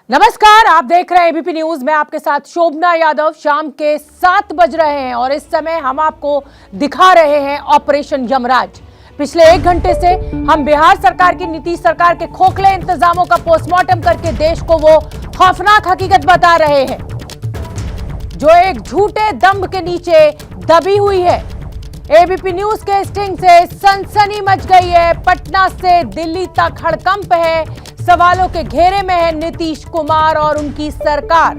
नमस्कार, आप देख रहे हैं एबीपी न्यूज में आपके साथ शोभना यादव। शाम के 7 बज रहे हैं और इस समय हम आपको दिखा रहे हैं ऑपरेशन यमराज। पिछले 1 घंटे से हम बिहार सरकार की, नीतीश सरकार के खोखले इंतजामों का पोस्टमार्टम करके देश को वो खौफनाक हकीकत बता रहे हैं जो एक झूठे दंभ के नीचे दबी हुई है। एबीपी न्यूज के स्टिंग से सनसनी मच गई है। पटना से दिल्ली तक हड़कंप है। सवालों के घेरे में है नीतीश कुमार और उनकी सरकार।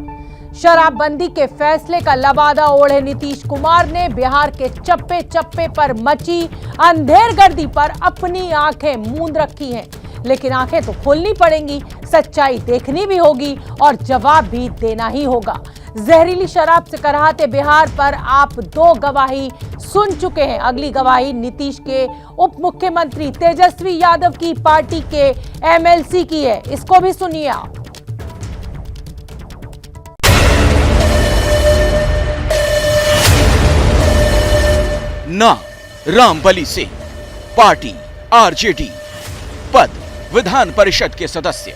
शराबबंदी के फैसले का लबादा ओढ़े नीतीश कुमार ने बिहार के चप्पे चप्पे पर मची अंधेरगर्दी पर अपनी आंखें मूंद रखी हैं। लेकिन आंखें तो खोलनी पड़ेंगी, सच्चाई देखनी भी होगी और जवाब भी देना ही होगा। जहरीली शराब से कराहते बिहार पर आप 2 गवाही सुन चुके हैं। अगली गवाही नीतीश के उप मुख्यमंत्री तेजस्वी यादव की पार्टी के एमएलसी की है। इसको भी सुनिए आप। नाम रामबली सिंह, पार्टी आरजेडी, पद विधान परिषद के सदस्य।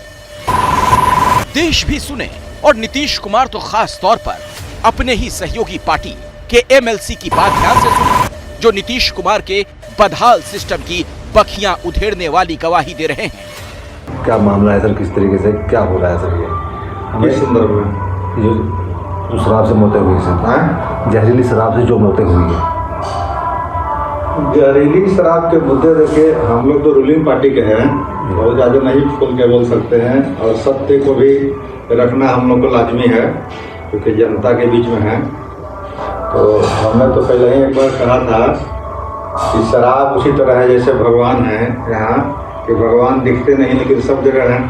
देश भी सुने और नीतीश कुमार तो खास तौर पर अपने ही सहयोगी पार्टी के एमएलसी की बात ध्यान से सुने जो नीतीश कुमार के बदहाल सिस्टम की बखियां उधेड़ने वाली गवाही दे रहे हैं। क्या मामला है सर? किस तरीके से क्या हो रहा है सर? ये संदर्भ में जो शराब से मौतें हुई सर, जहरीली शराब से जो मौतें हुई है। जहरीली शराब के मुद्दे देखे हम लोग तो रूलिंग पार्टी के हैं, बहुत ज़्यादा नहीं खोल के बोल सकते हैं और सत्य को भी रखना हम लोग को लाजमी है क्योंकि जनता के बीच में है। तो हमने तो पहले ही एक बार कहा था कि शराब उसी तरह है जैसे भगवान है यहाँ, कि भगवान दिखते नहीं लेकिन सब जगह हैं।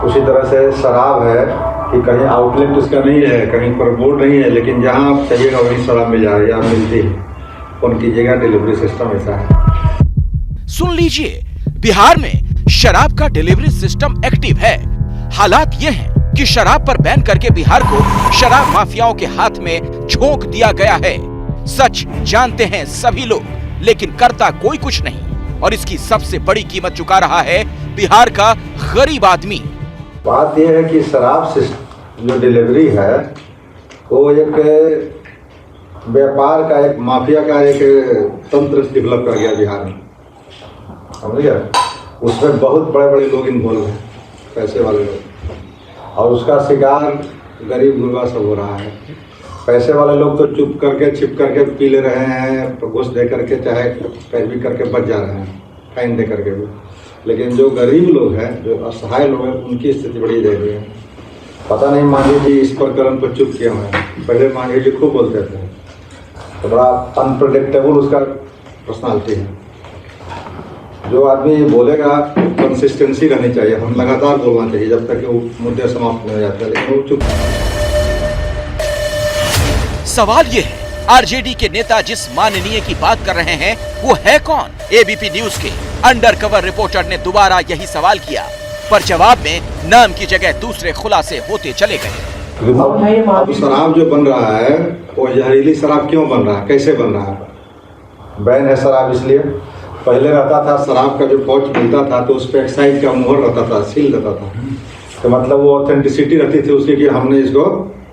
उसी तरह से शराब है कि कहीं आउटलेट उसका नहीं है, कहीं पर बोर्ड नहीं है, लेकिन जहाँ आप चाहिएगा वहीं शराब मिल जाएगी, आप मिलती है। फोन कीजिएगा, डिलीवरी सिस्टम ऐसा है। सुन लीजिए, बिहार में शराब का डिलीवरी सिस्टम एक्टिव है। हालात ये हैं कि शराब पर बैन करके बिहार को शराब माफियाओं के हाथ में झोंक दिया गया है। सच जानते हैं सभी लोग, लेकिन करता कोई कुछ नहीं और इसकी सबसे बड़ी कीमत चुका रहा है बिहार का गरीब आदमी। बात यह है कि शराब जो डिलीवरी है वो एक व्यापार का, एक माफिया का एक तंत्र डेवलप कर गया बिहार में, समझिए। उसमें बहुत बड़े बड़े लोग इन्वॉल्व हैं, पैसे वाले लोग, और उसका शिकार गरीब गुरबा सब हो रहा है। पैसे वाले लोग तो चुप करके छिप करके पी ले रहे हैं, घूस दे करके चाहे पैरवी करके बच जा रहे हैं, फाइन दे करके भी। लेकिन जो गरीब लोग हैं, जो असहाय लोग हैं, उनकी स्थिति बड़ी दयनीय है। पता नहीं मांझी जी इस प्रकरण पर चुप क्यों है। पहले मांझी जी खूब बोलते थे, तो बड़ा अनप्रेडिक्टेबल उसका पर्सनालिटी है। जो आदमी बोलेगा कंसिस्टेंसी रहनी चाहिए, हम लगातार बोलना चाहिए जब तक कि वो मुद्दे समाप्त नहीं हो जाते, लेकिन वो चुप। सवाल ये है, आरजेडी के नेता जिस माननीय की बात कर रहे हैं वो है कौन? एबीपी न्यूज के अंडरकवर रिपोर्टर ने दोबारा यही सवाल किया, पर जवाब में नाम की जगह दूसरे खुलासे होते चले गए। अब शराब जो बन रहा है वो जहरीली शराब क्यों बन रहा है, कैसे बन रहा है? बैन है शराब इसलिए। पहले रहता था शराब का जो पाउच मिलता था तो उस पर एक्साइज का मुहर रहता था, सील रहता था, तो मतलब वो ऑथेंटिसिटी रहती थी उसकी कि हमने इसको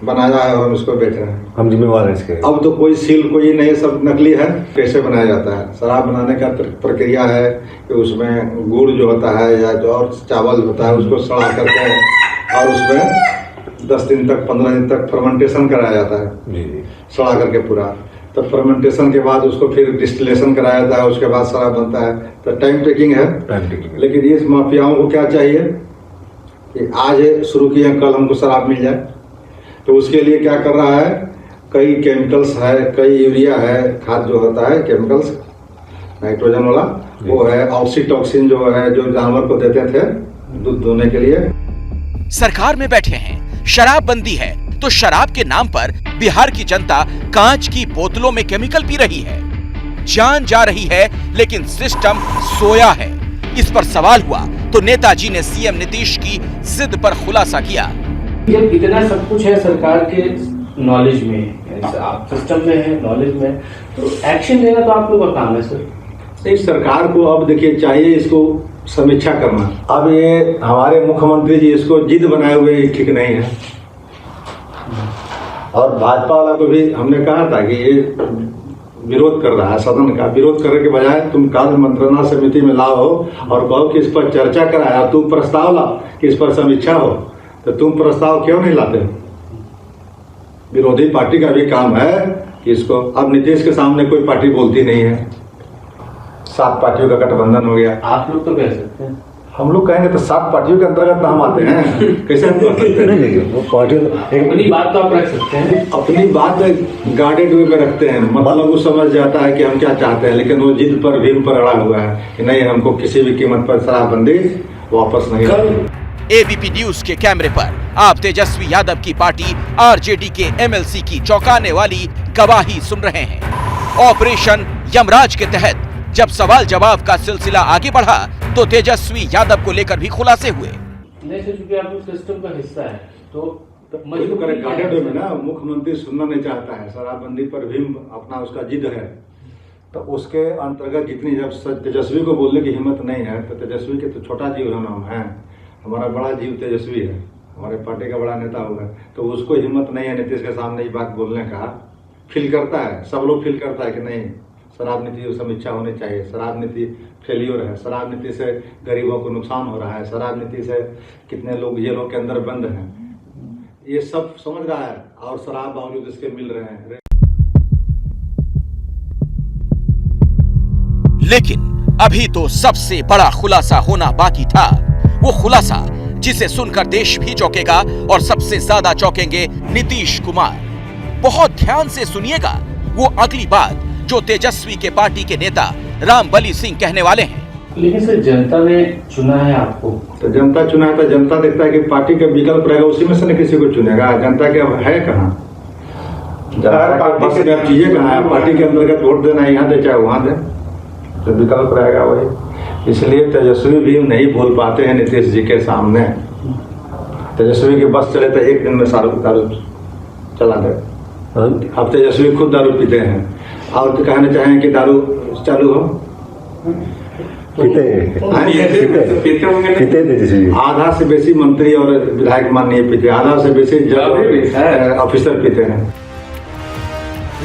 बनाया है और हम इसको बेच रहे हैं, हम जिम्मेवार हैं इसके। अब तो कोई सील कोई नहीं, सब नकली है। कैसे बनाया जाता है? शराब बनाने का प्रक्रिया है कि उसमें गुड़ जो होता है या जो और चावल होता है उसको सड़ा करके और उसमें 10 दिन तक 15 दिन तक फर्मेंटेशन कराया जाता है, सड़ा करके पूरा। तो फर्मेंटेशन के बाद उसको फिर डिस्टिलेशन कराया जाता है, उसके बाद शराब बनता है। तो टाइम टेकिंग है। लेकिन इस माफियाओं को क्या चाहिए कि आज शुरू किए, कल हमको शराब मिल जाए। तो उसके लिए क्या कर रहा है, कई केमिकल्स है, कई यूरिया है, खाद जो होता है केमिकल्स नाइट्रोजन वाला, वो है ऑक्सीटॉक्सिन जो है, जो जानवर को देते थे दूध धोने के लिए। सरकार में बैठे हैं, शराबबंदी है, तो शराब के नाम पर बिहार की जनता कांच की बोतलों में केमिकल पी रही है। जान जा रही है लेकिन सिस्टम सोया है। इस पर सवाल हुआ तो नेताजी ने सीएम नीतीश की जिद पर खुलासा किया। जब इतना सब कुछ है सरकार के नॉलेज में, आप सिस्टम में है, नॉलेज में, तो एक्शन लेना तो आप लोगों का काम है सर। नहीं, सरकार को अब देखिए चाहिए इसको समीक्षा करना। अब ये हमारे मुख्यमंत्री जी इसको जिद बनाए हुए ही ठीक नहीं है, और भाजपा वाला को भी हमने कहा था कि ये विरोध कर रहा है, सदन का विरोध करने के बजाय तुम कार्य मंत्रणा समिति में लाओ और कहो कि इस पर चर्चा कराया, तुम प्रस्ताव लाओ कि इस पर समीक्षा हो, तो तुम प्रस्ताव क्यों नहीं लाते हो? विरोधी पार्टी का भी काम है कि इसको, अब नीतीश के सामने कोई पार्टी बोलती नहीं है, 7 पार्टियों का गठबंधन हो गया। आप लोग तो कह सकते हैं, हम लोग कहेंगे तो 7 पार्टियों के अंतर्गत हम आते हैं, कैसे हम कर सकते हैं? नहीं, वो पार्टी अपनी बात तो आप रख सकते हैं, अपनी बात गार्डेड वे में रखते हैं, मतलब वो समझ जाता है कि हम क्या चाहते हैं, लेकिन वो जिद पर भीम पर अड़ा हुआ है कि नहीं, हमको किसी भी कीमत पर शराबबंदी वापस नहीं करनी। एबीपी न्यूज के कैमरे पर आप तेजस्वी यादव की पार्टी आरजेडी के एमएलसी की चौंकाने वाली गवाही सुन रहे हैं। ऑपरेशन यमराज के तहत जब सवाल जवाब का सिलसिला आगे बढ़ा तो तेजस्वी यादव को लेकर भी खुलासे हुए। नहीं सर, क्योंकि आप सिस्टम का हिस्सा है तो गार्डेड वे में ना, मुख्यमंत्री सुनना नहीं चाहता है, शराबबंदी पर भीम अपना उसका जिद है, तो उसके अंतर्गत जितनी, जब तेजस्वी को बोलने की हिम्मत नहीं है तो तेजस्वी के तो छोटा जीव है ना, हम हैं, हमारा बड़ा जीव तेजस्वी है, हमारे पार्टी का बड़ा नेता हुआ है, तो उसको हिम्मत नहीं है नीतीश के सामने ये बात बोलने का। फील करता है, सब लोग फील करता है कि नहीं, शराब नीति की समीक्षा होनी चाहिए, शराब नीति फेलियर है, शराब नीति से गरीबों को नुकसान हो रहा है, शराब नीति से कितने लोग जेलों के अंदर बंद हैं, ये सब समझ रहा है, और शराब बावजूद इसके मिल रहे हैं। लेकिन अभी तो सबसे बड़ा खुलासा होना बाकी था, वो खुलासा जिसे सुनकर देश भी चौंकेगा और सबसे ज्यादा चौंकेंगे नीतीश कुमार। बहुत ध्यान से सुनिएगा वो अगली बात जो तेजस्वी के पार्टी के नेता रामबली सिंह कहने वाले हैं। लेकिन सर, जनता ने चुना है आपको, तो जनता चुना है तो जनता देखता है कि पार्टी का विकल्प रहेगा, उसी में से न किसी को चुनेगा। जनता के अब है कहाँ, बस में अब चीजें कहाँ है, पार्टी के अंतर्गत वोट देना है, यहाँ दे चाहे वहां दे, तो विकल्प रहेगा वही। इसलिए तेजस्वी भी नहीं बोल पाते हैं नीतीश जी के सामने। तेजस्वी की बस चले तो एक दिन में दारू चला दे। अब तेजस्वी खुद दारू पीते हैं, और तो कहना चाहें कि दारू चालू हो, पीते तेजस्वी। आधा से बेसी मंत्री और विधायक माननीय पीते, आधा से बेसी जज ऑफिसर पीते हैं।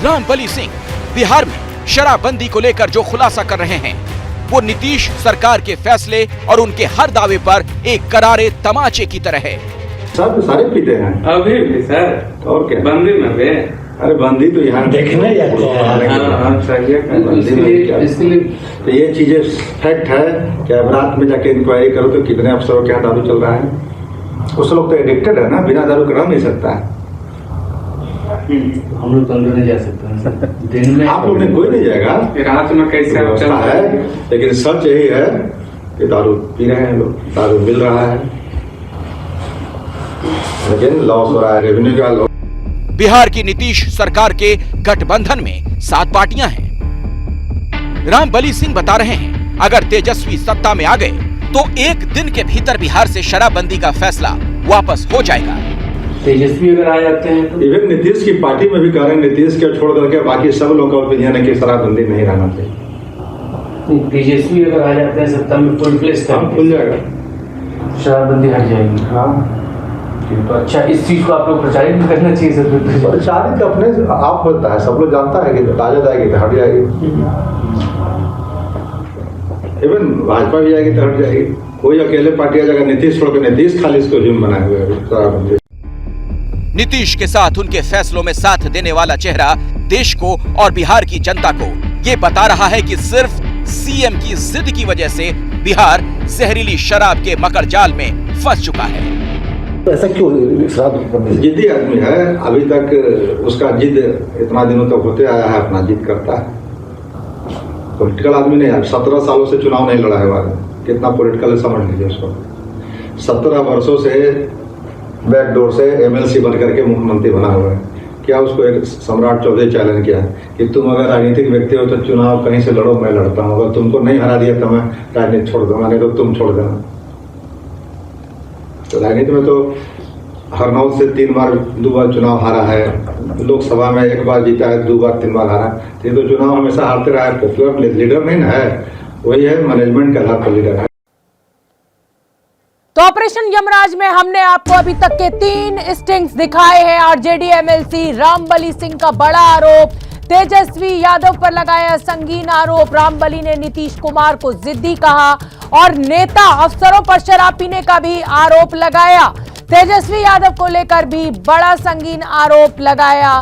रामबली सिंह बिहार में शराबबंदी को लेकर जो खुलासा कर रहे हैं वो नीतीश सरकार के फैसले और उनके हर दावे पर एक करारे तमाचे की तरह है। सब सारे पीते हैं अभी भी सर, और क्या बंदी में भी। अरे बंदी तो यहाँ देखने जाते हैं। इसलिए तो ये चीजें फैक्ट है कि अब रात में जाके इंक्वायरी करो तो कितने अफसरों के यहाँ दारू चल रहा है। कुछ लोग तो एडिक्टेड है ना, बिना दारू रह नहीं सकता है। हम लोग तो अंदर नहीं जा सकते हैं, दिन में आप लोग ने कोई नहीं जाएगा, रात में कैसे व्यवस्था है, लेकिन सच यही है कि दारू पी रहे हैं लोग, दारू मिल रहा है, लेकिन लॉस हो रहा है, रेवेन्यू का लॉस। बिहार की नीतीश सरकार के गठबंधन में 7 पार्टियां हैं। रामबली सिंह बता रहे हैं अगर तेजस्वी सत्ता में आ गए तो एक दिन के भीतर बिहार से शराबबंदी का फैसला वापस हो जाएगा। तेजस्वी अगर आ जाते हैं तो इवन नीतीश की पार्टी में भी कह रहे हैं, नीतीश के छोड़ करके बाकी सब लोग का ओपिनियन है कि शराबबंदी नहीं रहना चाहिए। तेजस्वी अगर आ जाते हैं सत्ता में, फुल प्लेस खुल जाएगा, शराबबंदी हट जाएगी। हाँ तो अच्छा, इस चीज को आप लोग प्रचारित भी करना चाहिए सर। प्रचारित अपने आप होता है, सब लोग जानता है कि ताजा जाएगी तो हट जाएगी, इवन भाजपा भी जाएगी तो हट जाएगी, कोई अकेले पार्टी आ जाएगा, नीतीश छोड़ के, नीतीश खाली इसको जिम बनाए हुए है। नीतीश के साथ उनके फैसलों में साथ देने वाला चेहरा देश को और बिहार की जनता को ये बता रहा है कि सिर्फ सीएम की जिद की वजह से बिहार जहरीली शराब के मकर जाल में फंस चुका है। ऐसा क्यों? शराब जिद्दी आदमी है, अभी तक उसका जिद इतना दिनों तक होते आया है, अपना जिद करता है। पॉलिटिकल आदमी नहीं है, 17 सालों से चुनाव नहीं लड़ा है, कितना पॉलिटिकल है समझ लीजिए उसको। 17 वर्षों से बैकडोर से एमएलसी बन करके मुख्यमंत्री बना हुआ है। क्या उसको एक सम्राट चौधरी चैलेंज किया कि तुम अगर राजनीतिक व्यक्ति हो तो चुनाव कहीं से लड़ो, मैं लड़ता हूँ, अगर तुमको नहीं हरा दिया तो मैं राजनीति छोड़ दूंगा, नहीं तो तुम छोड़ देना। तो राजनीति में तो हरनौत से 2 बार चुनाव हारा है, लोकसभा में 1 बार जीता है, 2 बार 3 बार हारा, ये तो चुनाव हमेशा हारते रहा है। पॉपुलर लीडर नहीं ना है, वही है मैनेजमेंट के आधार पर लीडर है। तो ऑपरेशन यमराज में हमने आपको अभी तक के 3 स्टिंग्स दिखाए हैं। आरजेडी एमएलसी रामबली सिंह का बड़ा आरोप, तेजस्वी यादव पर लगाया संगीन आरोप। रामबली ने नीतीश कुमार को जिद्दी कहा और नेता अफसरों पर शराब पीने का भी आरोप लगाया। तेजस्वी यादव को लेकर भी बड़ा संगीन आरोप लगाया।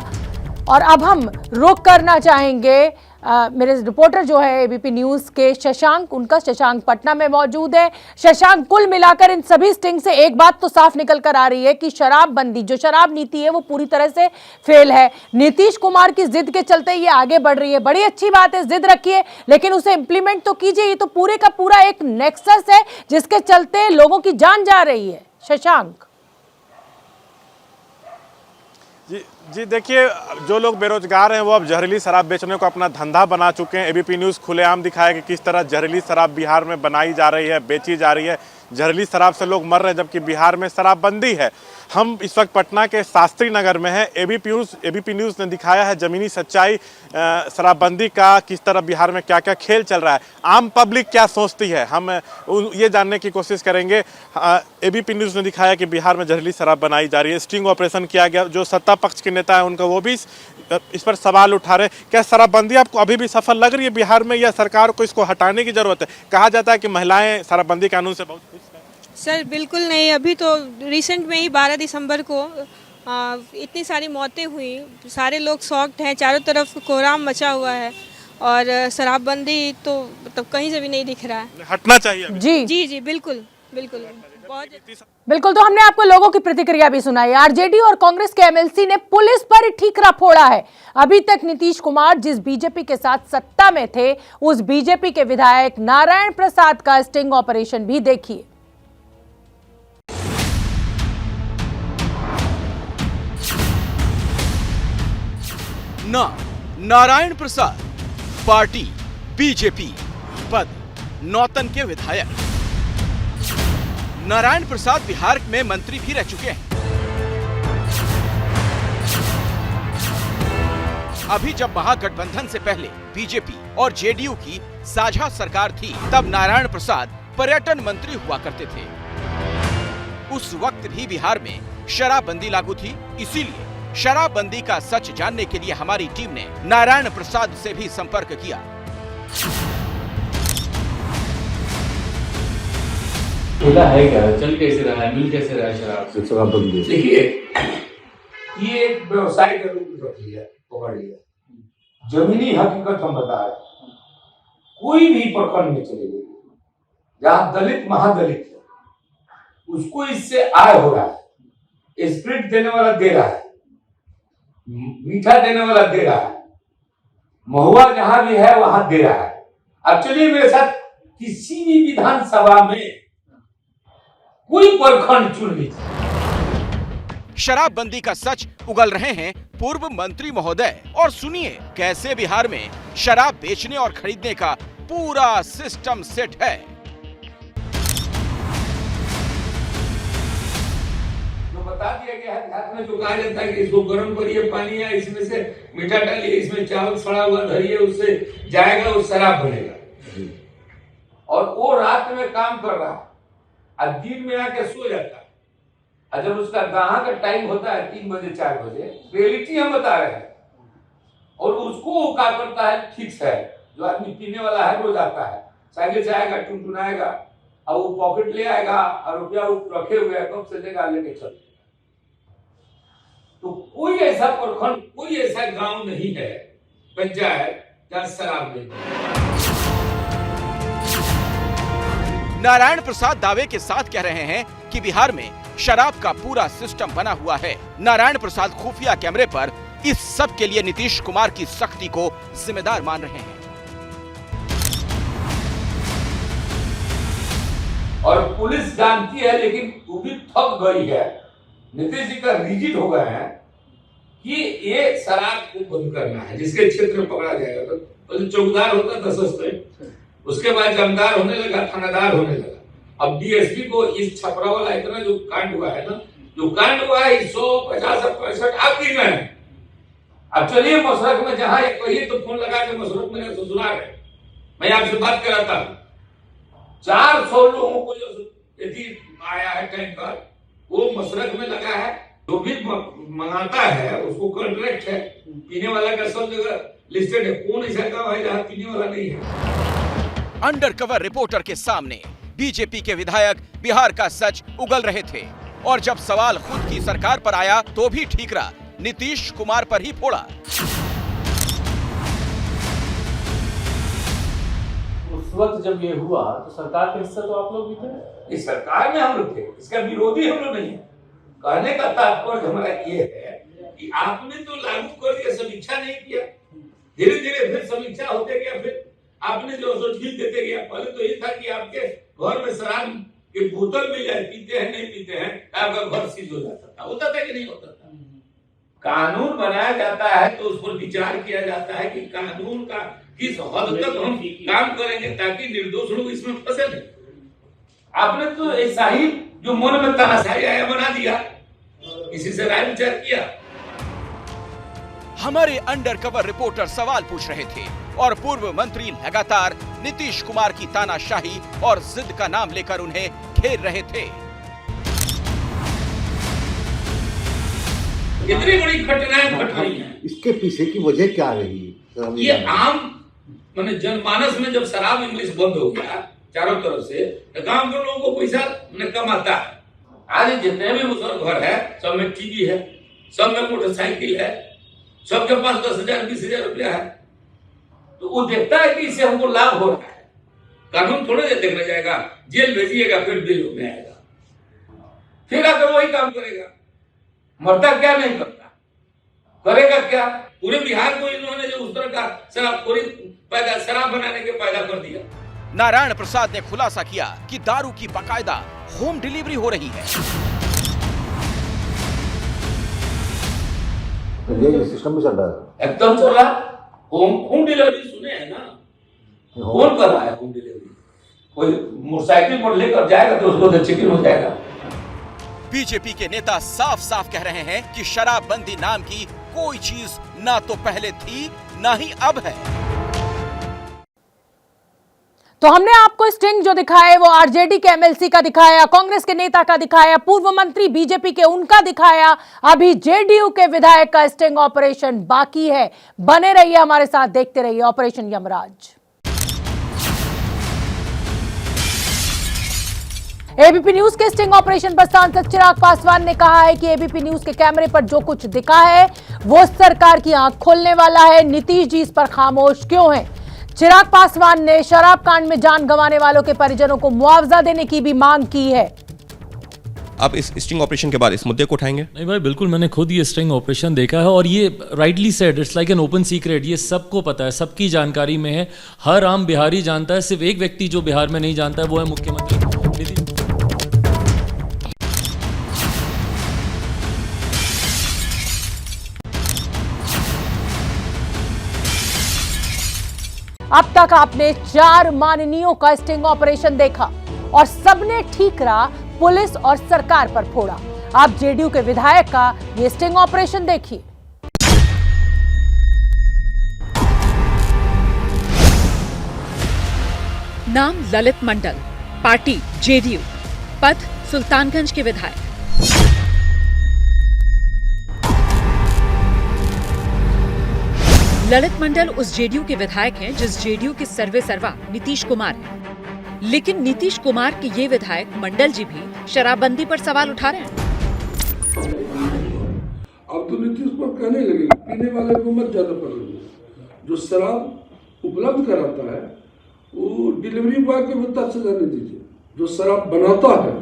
और अब हम रुख करना चाहेंगे मेरे रिपोर्टर जो है एबीपी न्यूज के शशांक, उनका शशांक पटना में मौजूद है। शशांक, कुल मिलाकर इन सभी स्टिंग से एक बात तो साफ निकल कर आ रही है कि शराबबंदी, जो शराब नीति है, वो पूरी तरह से फेल है। नीतीश कुमार की जिद के चलते ये आगे बढ़ रही है। बड़ी अच्छी बात है, जिद रखिए, लेकिन उसे इंप्लीमेंट तो कीजिए। ये तो पूरे का पूरा एक नेक्सस है जिसके चलते लोगों की जान जा रही है। शशांक जी देखिए, जो लोग बेरोजगार हैं वो अब जहरीली शराब बेचने को अपना धंधा बना चुके हैं। एबीपी न्यूज़ खुलेआम दिखाया कि किस तरह जहरीली शराब बिहार में बनाई जा रही है, बेची जा रही है। जहरीली शराब से लोग मर रहे हैं जबकि बिहार में शराबबंदी है। हम इस वक्त पटना के शास्त्री नगर में हैं। एबीपी न्यूज़ ने दिखाया है ज़मीनी सच्चाई शराबबंदी का, किस तरह बिहार में क्या क्या खेल चल रहा है, आम पब्लिक क्या सोचती है, हम ये जानने की कोशिश करेंगे। एबीपी न्यूज़ ने दिखाया कि बिहार में जहरीली शराब बनाई जा रही है, स्टिंग ऑपरेशन किया गया। जो सत्ता पक्ष के नेता है उनका वो भी इस पर सवाल उठा रहे हैं। क्या शराबबंदी आपको अभी भी सफल लग रही है बिहार में, या सरकार को इसको हटाने की जरूरत है? कहा जाता है कि महिलाएं शराबबंदी कानून से बहुत खुश हैं। सर बिल्कुल नहीं, अभी तो रिसेंट में ही 12 दिसंबर को इतनी सारी मौतें हुई, सारे लोग शॉक्ड हैं, चारों तरफ कोहराम मचा हुआ है और शराबबंदी तो मतलब कहीं से भी नहीं दिख रहा है। हटना चाहिए अभी। जी जी जी बिल्कुल बिल्कुल बिल्कुल। तो हमने आपको लोगों की प्रतिक्रिया भी सुनाई। आरजेडी और कांग्रेस के एमएलसी ने पुलिस पर ठीकरा फोड़ा है। अभी तक नीतीश कुमार जिस बीजेपी के साथ सत्ता में थे, उस बीजेपी के विधायक नारायण प्रसाद का स्टिंग ऑपरेशन भी देखिए। नारायण प्रसाद, पार्टी बीजेपी, पद नौतन के विधायक। नारायण प्रसाद बिहार में मंत्री भी रह चुके हैं। अभी जब महागठबंधन से पहले बीजेपी और जेडीयू की साझा सरकार थी, तब नारायण प्रसाद पर्यटन मंत्री हुआ करते थे। उस वक्त भी बिहार में शराबबंदी लागू थी। इसीलिए शराबबंदी का सच जानने के लिए हमारी टीम ने नारायण प्रसाद से भी संपर्क किया। है क्या, चल कैसे रहा है, मिल कैसे रहा है शराब? शराबबंदी देखिए, ये एक व्यवसाय के रूप में पकड़ लिया। जमीनी हकीकत हम बता रहे हैं, कोई भी प्रखंड में चले गए जहाँ दलित महादलित है, उसको इससे आय हो रहा है। स्प्रिट देने वाला दे रहा है, मीठा देने वाला दे रहा है, महुआ जहां भी है वहां दे रहा है। अब चलिए मेरे साथ, किसी भी विधानसभा में कोई प्रखंड चुन लीजिए। शराबबंदी का सच उगल रहे हैं पूर्व मंत्री महोदय, और सुनिए कैसे बिहार में शराब बेचने और खरीदने का पूरा सिस्टम सेट है। बता दिया गया है, देहात में जो कहा जाता है कि इसको गर्म करिए पानी, या इसमें से मीठा डालिए, इसमें चावल सड़ा हुआ धरिए, उससे जाएगा, वो शराब बनेगा। और वो रात में काम कर रहा है, दिन में आके सो जाता है। जब उसका गाहक का टाइम होता है 3 बजे 4 बजे, रियलिटी हम बता रहे हैं, और उसको वो क्या करता है, फिक्स है। जो आदमी पीने वाला है रोज आता है, साइकिल से आएगा, टुनटुनाएगा, और वो पॉकेट ले आएगा और रुपया वो रखे हुए है, कब से देगा, लेके चल। तो कोई ऐसा प्रखंड, कोई ऐसा गांव नहीं है, पंचायत जहां शराब नहीं। नारायण प्रसाद दावे के साथ कह रहे हैं कि बिहार में शराब का पूरा सिस्टम बना हुआ है। नारायण प्रसाद खुफिया कैमरे पर इस सब के लिए नीतीश कुमार की सख्ती को जिम्मेदार मान रहे हैं। और पुलिस जानती है, लेकिन वो भी थक गई है। नीतीश जी का रिजिड हो गए हैं कि ये शराब को बंद करना है। जिसके क्षेत्र में पकड़ा जाएगा, तो चौकीदार होता 10 असिस्टेंट, उसके बाद जमदार होने लगा, थानादार होने लगा। अब डीएसपी को इस छपरा वाला इतना जो कांड हुआ है ना, जो कांड हुआ है 150 65 आप गिन रहे हैं। अब चलिए मसरख में, जहां कहिए तो फोन लगा के, मसरख में ससुराल है, मैं आपसे बात कराता हूँ, 400 लोगों को यदि आया है टैंकर, वो मशरक में लगा है, जो भी मंगाता है उसको कॉन्ट्रैक्ट है, पीने वाला का सब जगह लिस्टेड है, कौन ऐसा काम है जहाँ पीने वाला नहीं है। अंडरकवर रिपोर्टर के सामने बीजेपी के विधायक बिहार का सच उगल रहे थे और जब सवाल खुद की सरकार पर आया तो भी ठीकरा नीतीश कुमार पर ही फोड़ा। उस वक्त जब ये हुआ तो सरकार का हिस्सा तो आप लोग भी थे। इस सरकार में हम लोग थे, इसका विरोधी हम लोग नहीं है। कहने का तात्पर्य हमारा ये है कि आपने तो लागू कर दिया, समीक्षा नहीं किया, धीरे धीरे फिर समीक्षा होते गया, फिर आपने जो ठीक देते गया। पहले तो ये था कि आपके घर में शराब की बोतल मिल जाए, पीते हैं नहीं पीते हैं, आपका घर सीज हो जाता था। होता था कि नहीं होता था? कानून बनाया जाता है तो उस पर विचार किया जाता है कि कानून का किस हद तक हम काम करेंगे ताकि निर्दोष लोग इसमें फंसे नहीं। आपने तो ऐसा ही जो मन में तनाशाही आया बना दिया, किसी से राय विचार किया। हमारे अंडरकवर रिपोर्टर सवाल पूछ रहे थे और पूर्व मंत्री लगातार नीतीश कुमार की तानाशाही और जिद का नाम लेकर उन्हें घेर रहे थे। इतनी बड़ी घटनाएं घट रही हैं, इसके पीछे की वजह क्या रही? ये आम माने जनमानस में जब शराब इंग्लिश बंद हो गया चारों तरफ से, तो गांव के लोगों को पैसा कम आता है। आज जितने भी मुसलमान घर है, सब में टीवी है, सब में मोटरसाइकिल है, सबके पास 10,000 20,000 रुपया है, तो वो देखता है कि इससे हमको लाभ हो रहा है। कानून थोड़े देर देखने जाएगा, जेल भेजिएगा, फिर बिल में आएगा, फिर आकर वही काम करेगा। मरता क्या नहीं करता, करेगा क्या? पूरे बिहार को इन्होंने जो उस तरह का शराबखोरी पैदा, शराब बनाने के पैदा कर दिया। नारायण प्रसाद ने खुलासा किया कि दारू की बाकायदा होम डिलीवरी हो रही है। ये सिस्टम भी चल रहा है, एकदम चल रहा है। होम डिलीवरी सुने हैं ना? कौन कर रहा है होम डिलीवरी? कोई मोटरसाइकिल पर लेकर जाएगा तो उसको चेकिंग हो जाएगा। बीजेपी के नेता साफ साफ कह रहे हैं कि शराबबंदी नाम की कोई चीज ना तो पहले थी ना ही अब है। तो हमने आपको स्टिंग जो दिखाया वो आरजेडी के एमएलसी का दिखाया, कांग्रेस के नेता का दिखाया, पूर्व मंत्री बीजेपी के उनका दिखाया, अभी जेडीयू के विधायक का स्टिंग ऑपरेशन बाकी है। बने रहिए हमारे साथ, देखते रहिए ऑपरेशन यमराज। एबीपी न्यूज के स्टिंग ऑपरेशन पर सांसद चिराग पासवान ने कहा है कि एबीपी न्यूज के कैमरे पर जो कुछ दिखा है वो सरकार की आंख खोलने वाला है। नीतीश जी इस पर खामोश क्यों हैं? चिराग पासवान ने शराब कांड में जान गंवाने वालों के परिजनों को मुआवजा देने की भी मांग की है। आप इस स्टिंग ऑपरेशन के बाद इस मुद्दे को उठाएंगे? नहीं भाई, बिल्कुल, मैंने खुद ये स्टिंग ऑपरेशन देखा है और ये rightly said, it's like an open secret. ये सबको पता है, सबकी जानकारी में है, हर आम बिहारी जानता है। सिर्फ एक व्यक्ति जो बिहार में नहीं जानता है वो है मुख्यमंत्री नीतीश। अब तक आपने 4 माननीयों का स्टिंग ऑपरेशन देखा और सबने ठीकरा पुलिस और सरकार पर फोड़ा। आप जेडीयू के विधायक का ये स्टिंग ऑपरेशन देखिए। नाम ललित मंडल, पार्टी जेडीयू, पद सुल्तानगंज के विधायक। ललित मंडल उस जेडीयू के विधायक हैं जिस जेडीयू के सर्वे सर्वा नीतीश कुमार हैं। लेकिन नीतीश कुमार के ये विधायक मंडल जी भी शराबबंदी पर सवाल उठा रहे हैं। अब तो नीतीश कुमार कहने लगे पीने वाले को मत ज्यादा पकड़िए, जो शराब उपलब्ध कराता है वो डिलीवरी बॉय के मुताबिक से जाने दीजिए, जो शराब बनाता है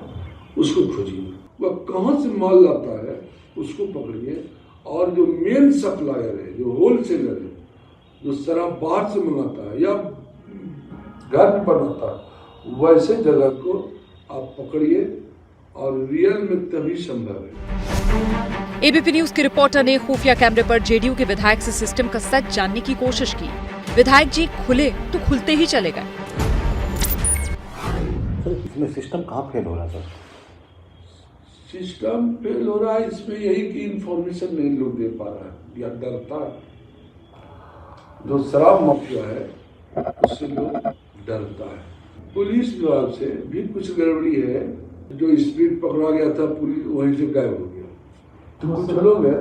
उसको खोजिए, वह कहाँ से माल लाता है उसको पकड़िए, और जो मेन सप्लायर है, जो होलसेलर है, जो शराब बाहर से मंगाता है या घर में बनाता है, वैसे जगह को आप पकड़िए और रियल में तभी संभव है। एबीपी न्यूज के रिपोर्टर ने खुफिया कैमरे पर जेडीयू के विधायक से सिस्टम का सच जानने की कोशिश की। विधायक जी खुले तो खुलते ही चले गए। सर, इसमें सिस्टम कहाँ फेल हो रहा है? सर, सिस्टम फेल हो रहा है इसमें यही कि इंफॉर्मेशन नहीं लोग दे पा रहा है या डरता है। जो शराब माफिया है उससे लोग डरता है। पुलिस विभाग से भी कुछ गड़बड़ी है जो स्पीड पकड़ा गया था पुलिस वहीं से गायब हो गया। तो कुछ लोग है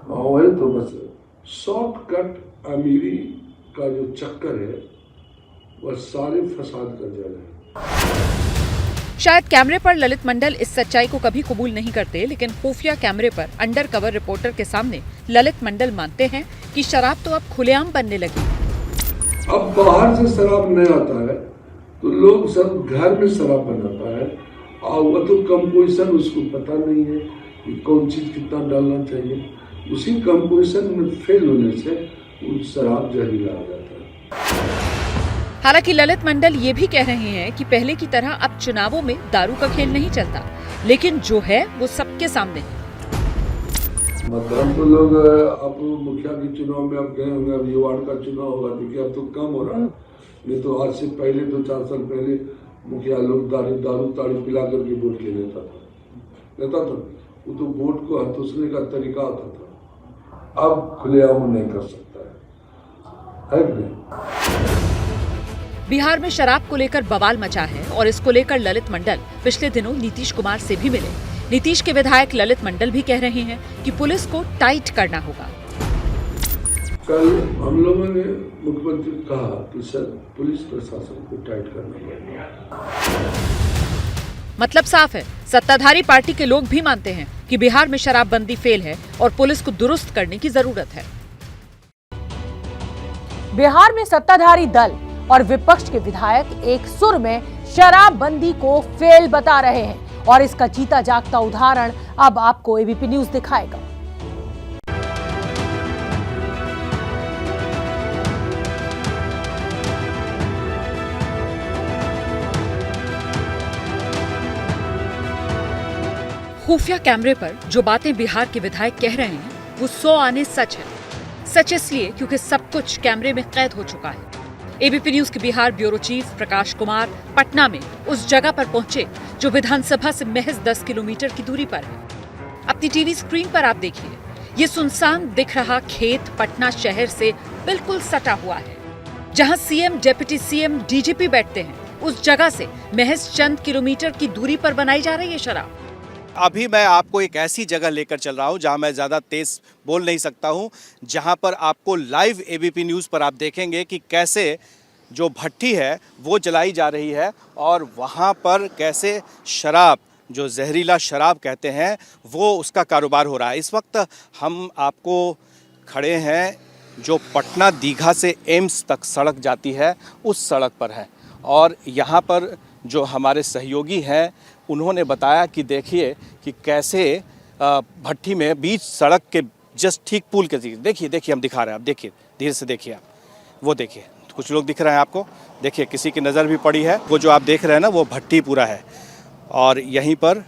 वही तो बस शॉर्टकट अमीरी का जो चक्कर है वह सारे फसाद कर जा रहे हैं। शायद कैमरे पर ललित मंडल इस सच्चाई को कभी कबूल नहीं करते, लेकिन खुफिया कैमरे पर अंडर कवर रिपोर्टर के सामने ललित मंडल मानते हैं कि शराब तो अब खुलेआम बनने लगी। अब बाहर से शराब नहीं आता है तो लोग सब घर में शराब बनाता है और वह तो कंपोजिशन उसको पता नहीं है कि कौन चीज कितना डालना चाहिए। उसी कंपोजिशन में फेल होने से वो शराब जहरीला आ जाता है। हालांकि ललित मंडल ये भी कह रहे हैं कि पहले की तरह अब चुनावों में दारू का खेल नहीं चलता, लेकिन जो है वो सबके सामने है। मतलब तो लोग अब मुखिया के चुनाव में अब गए होंगे, अब ये वार्ड का चुनाव होगा, देखिए अब तो कम हो रहा है। नहीं तो आज से पहले 2-4 साल पहले मुखिया लोग दारू पिला करके वोट ले लेता था। वो तो वोट को हतोसने का तरीका होता था। अब खुलेआम नहीं कर सकता है कि नहीं? बिहार में शराब को लेकर बवाल मचा है और इसको लेकर ललित मंडल पिछले दिनों नीतीश कुमार से भी मिले। नीतीश के विधायक ललित मंडल भी कह रहे हैं कि पुलिस को टाइट करना होगा। कल हम लोगों ने मुख्यमंत्री कहा कि सर पुलिस प्रशासन को टाइट करना पड़ेगा। मतलब साफ है, सत्ताधारी पार्टी के लोग भी मानते हैं कि बिहार में शराबबंदी फेल है और पुलिस को दुरुस्त करने की जरूरत है। बिहार में सत्ताधारी दल और विपक्ष के विधायक एक सुर में शराबबंदी को फेल बता रहे हैं और इसका जीता जागता उदाहरण अब आपको एबीपी न्यूज दिखाएगा। खुफिया कैमरे पर जो बातें बिहार के विधायक कह रहे हैं वो 100 आने सच है। सच इसलिए क्योंकि सब कुछ कैमरे में कैद हो चुका है। एबीपी न्यूज के बिहार ब्यूरो चीफ प्रकाश कुमार पटना में उस जगह पर पहुंचे जो विधानसभा से महज 10 किलोमीटर की दूरी पर है। अपनी टीवी स्क्रीन पर आप देखिए, ये सुनसान दिख रहा खेत पटना शहर से बिल्कुल सटा हुआ है। जहां सीएम, डिप्टी सीएम, डीजीपी बैठते हैं, उस जगह से महज चंद किलोमीटर की दूरी पर बनाई जा रही है शराब। अभी मैं आपको एक ऐसी जगह लेकर चल रहा हूं जहां मैं ज़्यादा तेज बोल नहीं सकता हूं, जहां पर आपको लाइव एबीपी न्यूज़ पर आप देखेंगे कि कैसे जो भट्टी है वो जलाई जा रही है और वहां पर कैसे शराब, जो जहरीला शराब कहते हैं, वो उसका कारोबार हो रहा है। इस वक्त हम आपको खड़े हैं जो पटना दीघा से एम्स तक सड़क जाती है उस सड़क पर है और यहाँ पर जो हमारे सहयोगी हैं उन्होंने बताया कि देखिए कि कैसे भट्टी में बीच सड़क के जस्ट ठीक पुल के देखिए हम दिखा रहे हैं, आप देखिए, धीरे से देखिए, आप वो देखिए, कुछ लोग दिख रहे हैं आपको, देखिए किसी की नज़र भी पड़ी है। वो जो आप देख रहे हैं ना वो भट्टी पूरा है और यहीं पर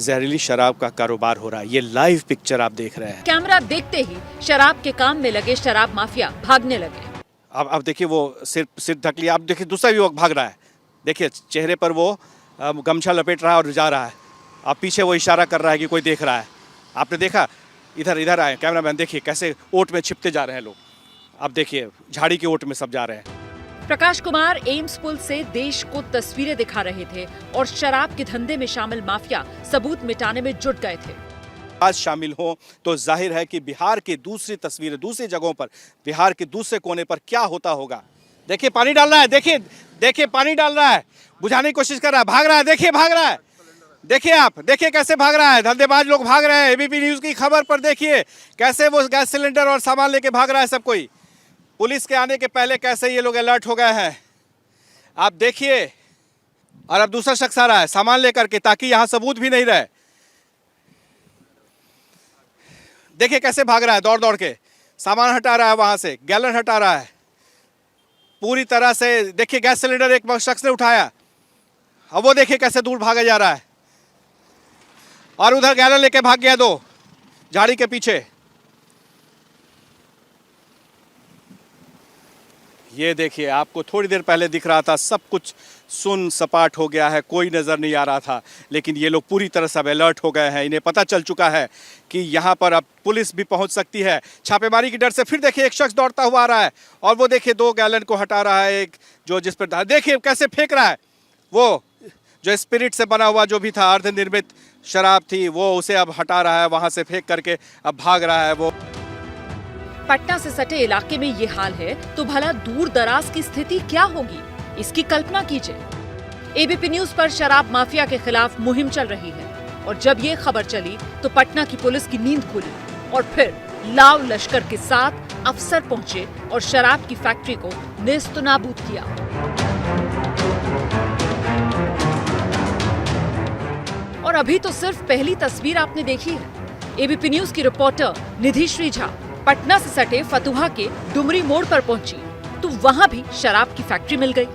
जहरीली शराब का कारोबार हो रहा है। ये लाइव पिक्चर आप देख रहे हैं। कैमरा देखते ही शराब के काम में लगे शराब माफिया भागने लगे। अब देखिए वो सिर ढक लिया, आप देखिए दूसरा युवक भाग रहा है, देखिए चेहरे पर वो गमछा लपेट रहा है और जा रहा है। अब पीछे वो इशारा कर रहा है कि कोई देख रहा है। आपने देखा, इधर आए कैमरामैन, देखिए कैसे ओट में छिपते जा रहे हैं लोग। अब देखिए झाड़ी के ओट में सब जा रहे हैं। प्रकाश कुमार एम्स पुल से देश को तस्वीरें दिखा रहे थे और शराब के धंधे में शामिल माफिया सबूत मिटाने में जुट गए थे। आज शामिल हो तो जाहिर है कि बिहार की दूसरी तस्वीरें, दूसरी जगहों पर, बिहार के दूसरे कोने पर क्या होता होगा। देखिए पानी डाल रहा है, देखिए पानी डाल रहा है, बुझाने की कोशिश कर रहा है, भाग रहा है, देखिए भाग रहा है, देखिए आप, देखिए कैसे भाग रहा है, धंधेबाज लोग भाग रहे हैं। एबीपी न्यूज़ की खबर पर देखिए कैसे वो गैस सिलेंडर और सामान लेके भाग रहा है सब कोई। पुलिस के आने के पहले कैसे ये लोग अलर्ट हो गए हैं, आप देखिए। और अब दूसरा शख्स आ रहा है सामान लेकर के, ताकि यहाँ सबूत भी नहीं रहे। देखिए कैसे भाग रहा है, दौड़ दौड़ के सामान हटा रहा है, वहां से गैलन हटा रहा है पूरी तरह से। देखिए गैस सिलेंडर एक शख्स ने उठाया, अब वो देखिए कैसे दूर भागा जा रहा है और उधर गैलन लेके भाग गया दो झाड़ी के पीछे। ये देखिए, आपको थोड़ी देर पहले दिख रहा था सब कुछ सुन सपाट हो गया है, कोई नज़र नहीं आ रहा था, लेकिन ये लोग पूरी तरह से अलर्ट हो गए हैं। इन्हें पता चल चुका है कि यहाँ पर अब पुलिस भी पहुँच सकती है। छापेमारी की डर से फिर देखिए एक शख्स दौड़ता हुआ आ रहा है और वो देखिए 2 गैलन को हटा रहा है, एक जो जिस पर देखिए कैसे फेंक रहा है, वो जो स्पिरिट से बना हुआ जो भी था, अर्धनिर्मित शराब थी, वो उसे अब हटा रहा है, वहां से फेंक करके अब भाग रहा है वो। पटना से सटे इलाके में ये हाल है तो भला दूर दराज की स्थिति क्या होगी, इसकी कल्पना कीजिए। एबीपी न्यूज पर शराब माफिया के खिलाफ मुहिम चल रही है और जब ये खबर चली तो पटना की पुलिस की नींद खुली और फिर लाव लश्कर के साथ अफसर पहुंचे और शराब की फैक्ट्री को नेस्तनाबूद किया। और अभी तो सिर्फ पहली तस्वीर आपने देखी है। एबीपी न्यूज की रिपोर्टर निधिश्री झा पटना से सटे फतुहा के डुमरी मोड़ पर पहुंची तो वहां भी शराब की फैक्ट्री मिल गई।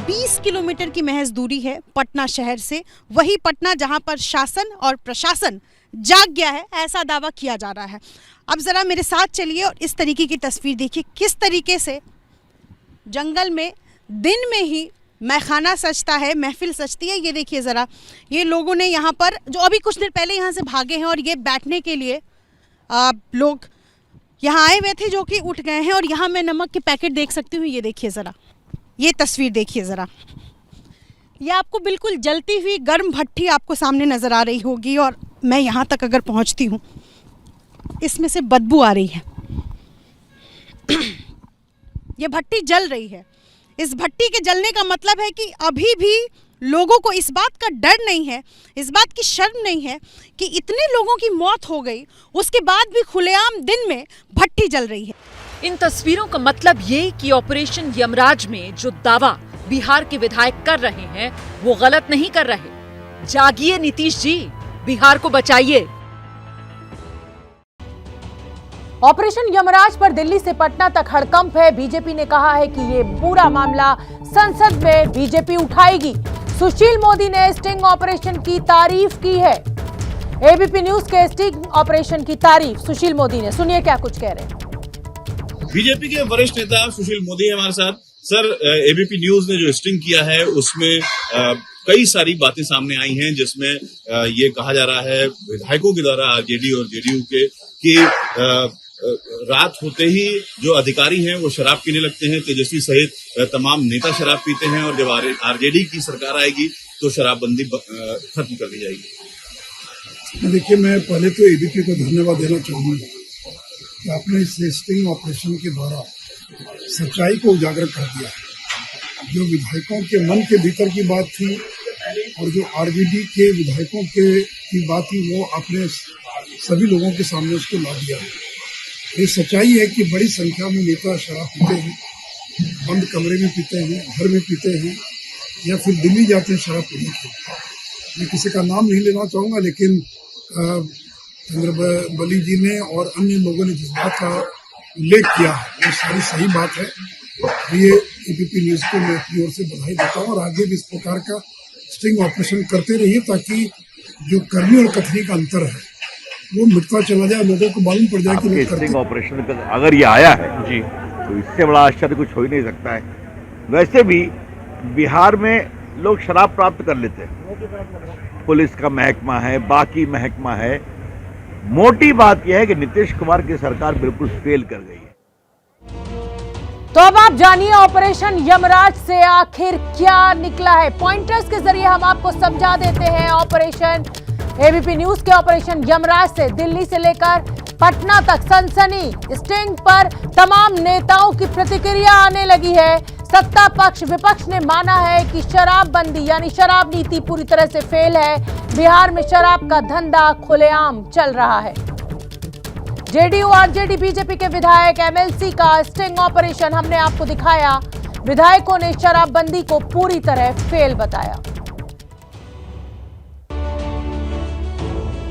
20 किलोमीटर की महज दूरी है पटना शहर से, वही पटना जहां पर शासन और प्रशासन जाग गया है, ऐसा दावा किया जा रहा है। अब जरा मेरे साथ चलिए और इस तरीके की तस्वीर देखिए, किस तरीके से जंगल में दिन में ही मैखाना सजता है, महफिल सजती है। ये देखिए जरा, ये लोगों ने यहाँ पर जो अभी कुछ देर पहले यहाँ से भागे हैं और ये बैठने के लिए लोग यहाँ आए हुए थे जो कि उठ गए हैं। और यहाँ मैं नमक के पैकेट देख सकती हूँ, ये देखिए ज़रा, ये तस्वीर देखिए ज़रा, ये आपको बिल्कुल जलती हुई गर्म भट्टी आपको सामने नज़र आ रही होगी। और मैं यहाँ तक अगर पहुँचती हूँ, इसमें से बदबू आ रही है। ये भट्टी जल रही है। इस भट्टी के जलने का मतलब है कि अभी भी लोगों को इस बात का डर नहीं है, इस बात की शर्म नहीं है कि इतने लोगों की मौत हो गई, उसके बाद भी खुलेआम दिन में भट्टी जल रही है। इन तस्वीरों का मतलब ये कि ऑपरेशन यमराज में जो दावा बिहार के विधायक कर रहे हैं वो गलत नहीं कर रहे। जागिए नीतीश जी, बिहार को बचाइए। ऑपरेशन यमराज पर दिल्ली से पटना तक हड़कंप है। बीजेपी ने कहा है कि ये पूरा मामला संसद में बीजेपी उठाएगी। सुशील मोदी ने स्टिंग ऑपरेशन की तारीफ की है। एबीपी न्यूज के स्टिंग ऑपरेशन की तारीफ सुशील मोदी ने, सुनिए क्या कुछ कह रहे हैं। बीजेपी के वरिष्ठ नेता सुशील मोदी हमारे साथ। सर, एबीपी न्यूज ने जो स्टिंग किया है उसमें कई सारी बातें सामने आई हैं, जिसमें ये कहा जा रहा है विधायकों के द्वारा आरजेडी और जेडीयू के कि रात होते ही जो अधिकारी हैं वो शराब पीने लगते हैं। तेजस्वी सहित तमाम नेता शराब पीते हैं और जब आरजेडी की सरकार आएगी तो शराबबंदी खत्म कर दी जाएगी। देखिए, मैं पहले तो एबीपी को धन्यवाद देना चाहूँगा कि आपने इस स्टिंग ऑपरेशन के द्वारा सच्चाई को उजागर कर दिया। जो विधायकों के मन के भीतर की बात थी और जो आरजेडी के विधायकों की बात थी, वो आपने सभी लोगों के सामने उसको ला दिया। ये सच्चाई है कि बड़ी संख्या में नेता शराब पीते हैं, बंद कमरे में पीते हैं, घर में पीते हैं या फिर दिल्ली जाते हैं शराब पीने के। मैं किसी का नाम नहीं लेना चाहूँगा, लेकिन चंद्रबली जी ने और अन्य लोगों ने जिस बात का उल्लेख किया है वो सारी सही बात है। ये एबीपी न्यूज को मैं अपनी ओर से बधाई देता हूँ और आगे भी इस प्रकार का स्टिंग ऑपरेशन करते रहिए ताकि जो कर्मी और कथनी का अंतर है वो मिटता चला जाए, लोगों को मालूम पड़ जाए कि स्टिंग ऑपरेशन अगर ये आया है जी तो इससे बड़ा आश्चर्य कुछ हो ही नहीं सकता है। वैसे भी बिहार में लोग शराब प्राप्त कर लेते हैं, पुलिस का महकमा है, बाकी महकमा है। मोटी बात यह है कि नीतीश कुमार की सरकार बिल्कुल फेल कर गई है। तो अब आप जानिए ऑपरेशन यमराज से आखिर क्या निकला है। पॉइंटर्स के जरिए हम आपको समझा देते हैं। ऑपरेशन एबीपी न्यूज के ऑपरेशन यमराज से दिल्ली से लेकर पटना तक सनसनी स्टिंग पर तमाम नेताओं की प्रतिक्रिया आने लगी है। सत्ता पक्ष विपक्ष ने माना है कि शराबबंदी यानी शराब नीति पूरी तरह से फेल है। बिहार में शराब का धंधा खुलेआम चल रहा है। जेडीयू आरजेडी बीजेपी के विधायक एमएलसी का स्टिंग ऑपरेशन हमने आपको दिखाया। विधायकों ने शराबबंदी को पूरी तरह फेल बताया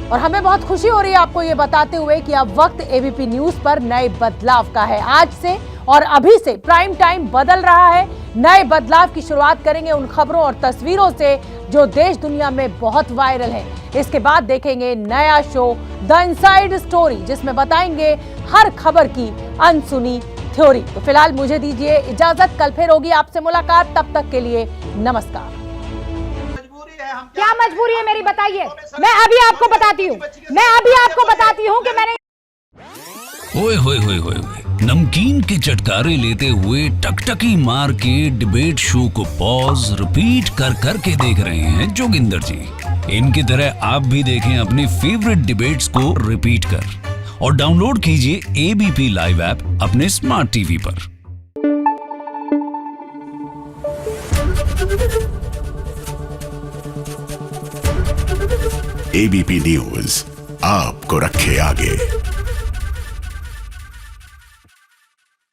और हमें बहुत खुशी हो रही है आपको ये बताते हुए कि अब वक्त एबीपी न्यूज पर नए बदलाव का है। आज से और अभी से प्राइम टाइम बदल रहा है। नए बदलाव की शुरुआत करेंगे उन खबरों और तस्वीरों से जो देश दुनिया में बहुत वायरल है। इसके बाद देखेंगे नया शो द इनसाइड स्टोरी, जिसमें बताएंगे हर खबर की अनसुनी थ्योरी। तो फिलहाल मुझे दीजिए इजाजत, कल फिर होगी आपसे मुलाकात। तब तक के लिए नमस्कार। क्या मजबूरी है मेरी, बताइए। मैं अभी आपको बताती हूँ कि मैंने। ओए होए होए होए नमकीन के चटकारे लेते हुए टकटकी मार के डिबेट शो को पॉज रिपीट कर कर के देख रहे हैं जोगिंदर जी। इनकी तरह आप भी देखें अपनी फेवरेट डिबेट्स को रिपीट कर और डाउनलोड कीजिए एबीपी लाइव ऐप अपने स्मार्ट टीवी पर। एबीपी न्यूज आपको रखे आगे।